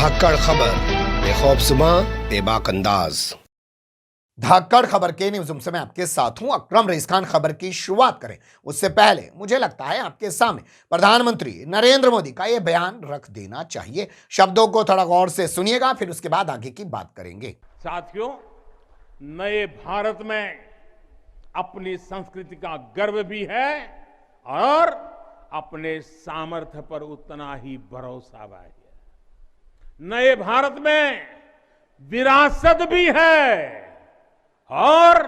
धाकड़ खबर बेखौफसुमा बेबाक अंदाज। धाकड़ खबर के न्यूज़ रूम से मैं आपके साथ हूं अकरम रईस खान। खबर की शुरुआत करें उससे पहले मुझे लगता है आपके सामने प्रधानमंत्री नरेंद्र मोदी का यह बयान रख देना चाहिए। शब्दों को थोड़ा गौर से सुनिएगा, फिर उसके बाद आगे की बात करेंगे। साथियों, नए भारत में अपनी संस्कृति का गर्व भी है और अपने सामर्थ्य पर उतना ही भरोसा भी है। नए भारत में विरासत भी है और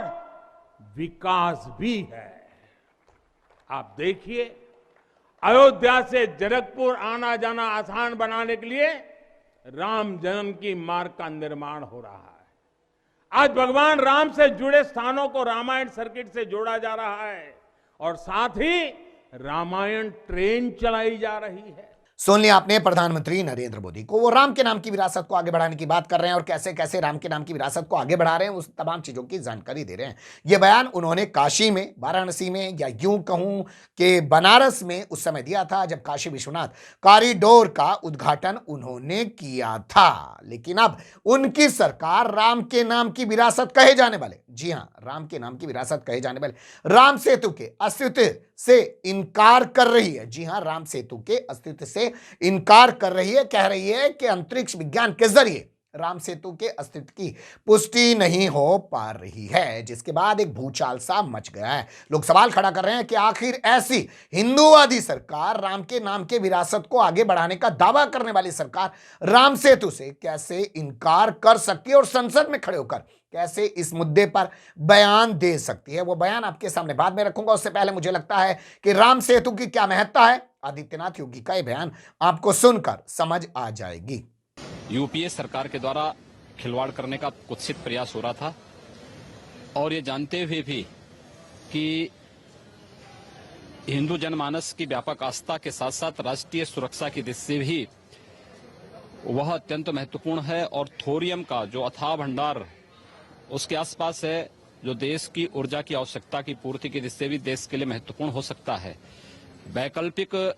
विकास भी है। आप देखिए, अयोध्या से जनकपुर आना जाना आसान बनाने के लिए राम जन्म की मार्ग का निर्माण हो रहा है। आज भगवान राम से जुड़े स्थानों को रामायण सर्किट से जोड़ा जा रहा है और साथ ही रामायण ट्रेन चलाई जा रही है। सुन लिया आपने प्रधानमंत्री नरेंद्र मोदी को। वो राम के नाम की विरासत को आगे बढ़ाने की बात कर रहे हैं और कैसे कैसे राम के नाम की विरासत को आगे बढ़ा रहे हैं, उस तमाम चीजों की जानकारी दे रहे हैं। यह बयान उन्होंने काशी में, वाराणसी में, या यूं कहूं कि बनारस में उस समय दिया था जब काशी विश्वनाथ कॉरिडोर का उद्घाटन उन्होंने किया था। लेकिन अब उनकी सरकार राम के नाम की विरासत कहे जाने वाले, जी हां, राम के नाम की विरासत कहे जाने वाले राम सेतु के अस्तित्व से इनकार कर रही है। जी हां, राम सेतु के अस्तित्व से इनकार कर रही है। कह रही है कि अंतरिक्ष विज्ञान के जरिए राम सेतु के अस्तित्व की पुष्टि नहीं हो पा रही है, जिसके बाद एक भूचाल सा मच गया है। लोग सवाल खड़ा कर रहे हैं कि आखिर ऐसी हिंदूवादी सरकार, राम के नाम के विरासत को आगे बढ़ाने का दावा करने वाली सरकार राम सेतु से कैसे इनकार कर सकती है और संसद में खड़े होकर कैसे इस मुद्दे पर बयान दे सकती है। वो बयान आपके सामने बाद में रखूंगा। उससे पहले मुझे लगता है कि राम सेतु की क्या महत्ता है, आदित्यनाथ योगी का यह बयान आपको सुनकर समझ आ जाएगी। यूपीए सरकार के द्वारा खिलवाड़ करने का कुत्सित प्रयास हो रहा था और ये जानते हुए भी कि हिंदू जनमानस की व्यापक आस्था के साथ साथ राष्ट्रीय सुरक्षा की दृष्टि से भी वह अत्यंत महत्वपूर्ण है और थोरियम का जो अथाह भंडार उसके आसपास है, जो देश की ऊर्जा की आवश्यकता की पूर्ति की दृष्टि से भी देश के लिए महत्वपूर्ण हो सकता है। वैकल्पिक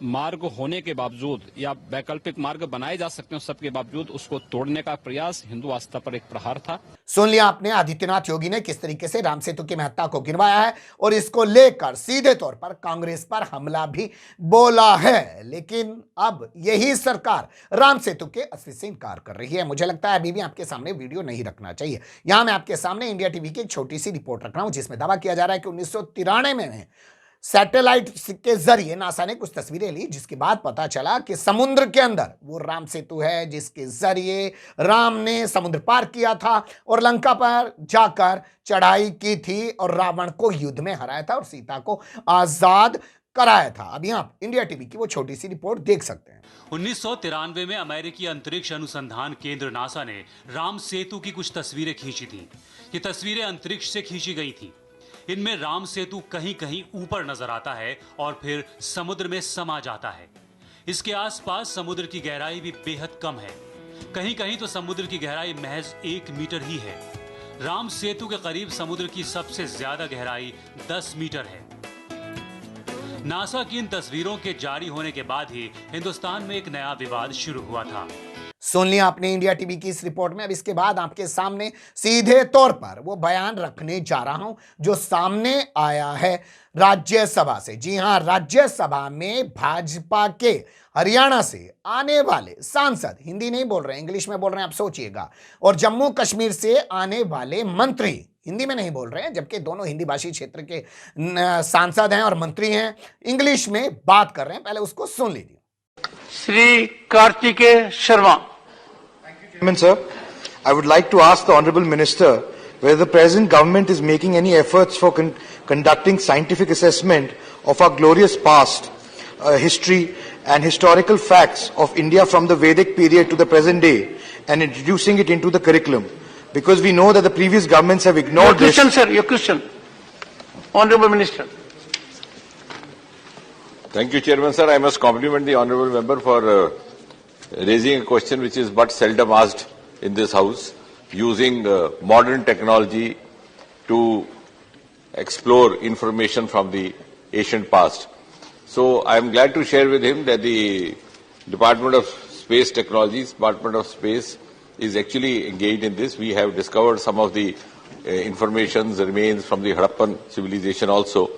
मार्ग होने के बावजूद या वैकल्पिक मार्ग बनाए जा सकते हैं सबके बावजूद उसको तोड़ने का प्रयास हिंदू आस्था पर एक प्रहार था। सुन लिया आपने आदित्यनाथ योगी ने किस तरीके से राम सेतु की महत्ता को गिनवाया है और इसको लेकर सीधे तौर पर कांग्रेस पर हमला भी बोला है। लेकिन अब यही सरकार राम सेतु के अस्तित्व से इनकार कर रही है। मुझे लगता है अभी भी आपके सामने वीडियो नहीं रखना चाहिए। यहां मैं आपके सामने इंडिया टीवी की एक छोटी सी रिपोर्ट रख रहा हूं जिसमें दावा किया जा रहा है कि 1993 में सैटेलाइट के जरिए नासा ने कुछ तस्वीरें ली, जिसके बाद पता चला कि समुद्र के अंदर वो राम सेतु है जिसके जरिए राम ने समुद्र पार किया था और लंका पर जाकर चढ़ाई की थी और रावण को युद्ध में हराया था और सीता को आजाद कराया था। अब यहाँ इंडिया टीवी की वो छोटी सी रिपोर्ट देख सकते हैं। 1993 में अमेरिकी अंतरिक्ष अनुसंधान केंद्र नासा ने राम सेतु की कुछ तस्वीरें खींची थी। ये तस्वीरें अंतरिक्ष से खींची गई थी। इनमें राम सेतु कहीं कहीं ऊपर नजर आता है और फिर समुद्र में समा जाता है। इसके आसपास समुद्र की गहराई भी बेहद कम है। कहीं कहीं तो समुद्र की गहराई महज 1 मीटर ही है। राम सेतु के करीब समुद्र की सबसे ज्यादा गहराई 10 मीटर है। नासा की इन तस्वीरों के जारी होने के बाद ही हिंदुस्तान में एक नया विवाद शुरू हुआ था। सुन लिया आपने इंडिया टीवी की इस रिपोर्ट में। अब इसके बाद आपके सामने सीधे तौर पर वो बयान रखने जा रहा हूं जो सामने आया है राज्यसभा से। जी हां, राज्यसभा में भाजपा के हरियाणा से आने वाले सांसद, हिंदी नहीं बोल रहे हैं, इंग्लिश में बोल रहे हैं, आप सोचिएगा, और जम्मू कश्मीर से आने वाले मंत्री हिंदी में नहीं बोल रहे हैं, जबकि दोनों हिंदी भाषी क्षेत्र के सांसद हैं और मंत्री हैं, इंग्लिश में बात कर रहे हैं। पहले उसको सुन लीजिए। Sri Kartikeya Sharma. Thank you, Chairman, sir. I would like to ask the Honourable Minister whether the present government is making any efforts for conducting scientific assessment of our glorious past, history and historical facts of India from the Vedic period to the present day and introducing it into the curriculum. Because we know that the previous governments have ignored this. Your question, sir. Your question. Honourable Minister. Thank you, Chairman, sir. I must compliment the honourable member for raising a question which is but seldom asked in this House, using modern technology to explore information from the ancient past. So I am glad to share with him that the Department of space technologies, Department of Space is actually engaged in this. We have discovered some of the information remains from the Harappan civilization also.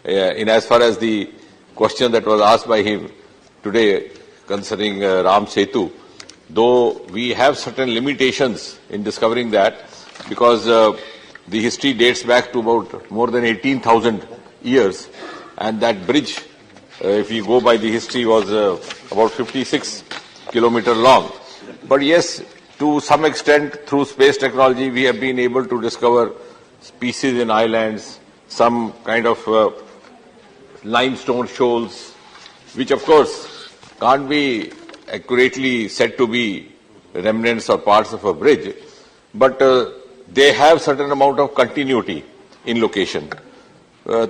In as far as the question that was asked by him today concerning Ram Setu, though we have certain limitations in discovering that, because the history dates back to about more than 18,000 years, and that bridge, if you go by the history, was about 56 kilometers long. But yes, to some extent, through space technology, we have been able to discover species in islands, some kind of limestone shoals, which of course can't be accurately said to be remnants or parts of a bridge, but they have certain amount of continuity in location,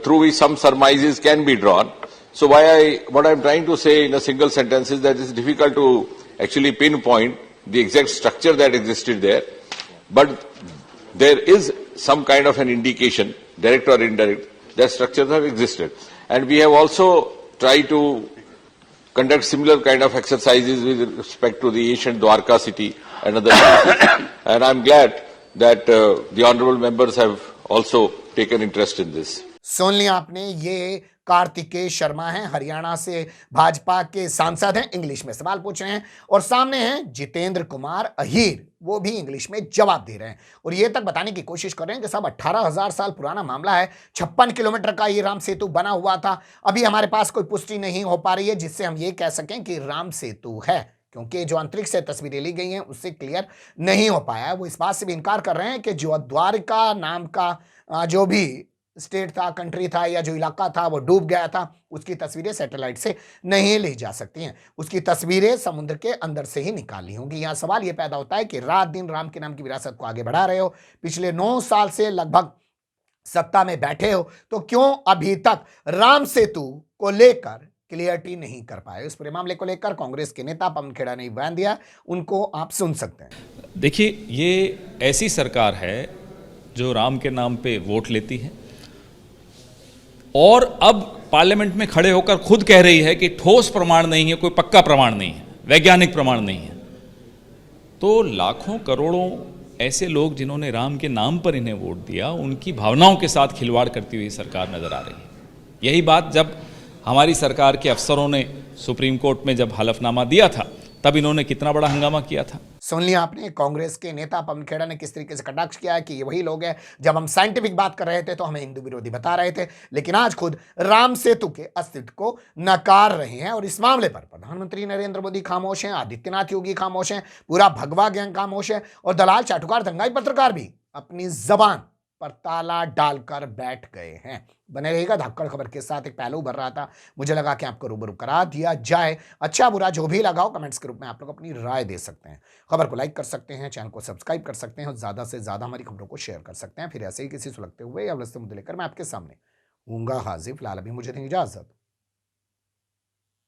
through which some surmises can be drawn. So what I'm trying to say in a single sentence is that it's difficult to actually pinpoint the exact structure that existed there, but there is some kind of an indication, direct or indirect, that structures have existed. And we have also tried to conduct similar kind of exercises with respect to the ancient Dwarka city and other places. And I'm glad that the honorable members have also taken interest in this. सुन लिया आपने, ये कार्तिकेय शर्मा हैं, हरियाणा से भाजपा के सांसद हैं, English में सवाल पूछ रहे हैं। और सामने हैं जितेंद्र कुमार अहीर, वो भी इंग्लिश में जवाब दे रहे हैं और ये तक बताने की कोशिश कर रहे हैं कि साहब 18,000 साल पुराना मामला है, 56 किलोमीटर का ये राम सेतु बना हुआ था। अभी हमारे पास कोई पुष्टि नहीं हो पा रही है जिससे हम ये कह सकें कि राम सेतु है, क्योंकि जो अंतरिक्ष से तस्वीरें ली गई हैं उससे क्लियर नहीं हो पाया है। वो इस बात से भी इनकार कर रहे हैं कि जो द्वारिका नाम का जो भी स्टेट था, कंट्री था या जो इलाका था वो डूब गया था, उसकी तस्वीरें सैटेलाइट से नहीं ली जा सकती हैं, उसकी तस्वीरें समुद्र के अंदर से ही निकालनी होंगी। यहाँ सवाल ये पैदा होता है कि रात दिन राम के नाम की विरासत को आगे बढ़ा रहे हो, पिछले 9 साल से लगभग सत्ता में बैठे हो, तो क्यों अभी तक राम सेतु को लेकर क्लियरिटी नहीं कर पाए? इस पूरे मामले को लेकर कांग्रेस के नेता पवन खेड़ा ने बयान दिया, उनको आप सुन सकते हैं। देखिए, ये ऐसी सरकार है जो राम के नाम पे वोट लेती है और अब पार्लियामेंट में खड़े होकर खुद कह रही है कि ठोस प्रमाण नहीं है, कोई पक्का प्रमाण नहीं है, वैज्ञानिक प्रमाण नहीं है। तो लाखों करोड़ों ऐसे लोग जिन्होंने राम के नाम पर इन्हें वोट दिया, उनकी भावनाओं के साथ खिलवाड़ करती हुई सरकार नजर आ रही है। यही बात जब हमारी सरकार के अफसरों ने सुप्रीम कोर्ट में जब हलफनामा दिया था, तब इन्होंने कितना बड़ा हंगामा किया था। सुन लिया आपने, कांग्रेस के नेता पवन खेड़ा ने किस तरीके से कटाक्ष किया है कि ये वही लोग हैं, जब हम साइंटिफिक बात कर रहे थे तो हमें हिंदू विरोधी बता रहे थे, लेकिन आज खुद राम सेतु के अस्तित्व को नकार रहे हैं। और इस मामले पर प्रधानमंत्री नरेंद्र मोदी खामोश हैं, आदित्यनाथ योगी खामोश हैं, पूरा भगवा गैंग खामोश है और दलाल चाटुकार दंगाई पत्रकार भी अपनी जबान पर ताला डालकर बैठ गए हैं। बने रहेगा धाकड़ खबर के साथ। एक पहलू भर रहा था, मुझे लगा कि आपको रूबरू करा दिया जाए। अच्छा बुरा जो भी लगाओ, कमेंट्स के रूप में आप लोग अपनी राय दे सकते हैं। खबर को लाइक कर सकते हैं, चैनल को सब्सक्राइब कर सकते हैं और ज्यादा से ज्यादा हमारी खबरों को शेयर कर सकते हैं। फिर ऐसे ही किसी सुलगते हुए या मुद्दे लेकर मैं आपके सामने हूंगा हाजिर। फिलहाल अभी मुझे दें इजाजत।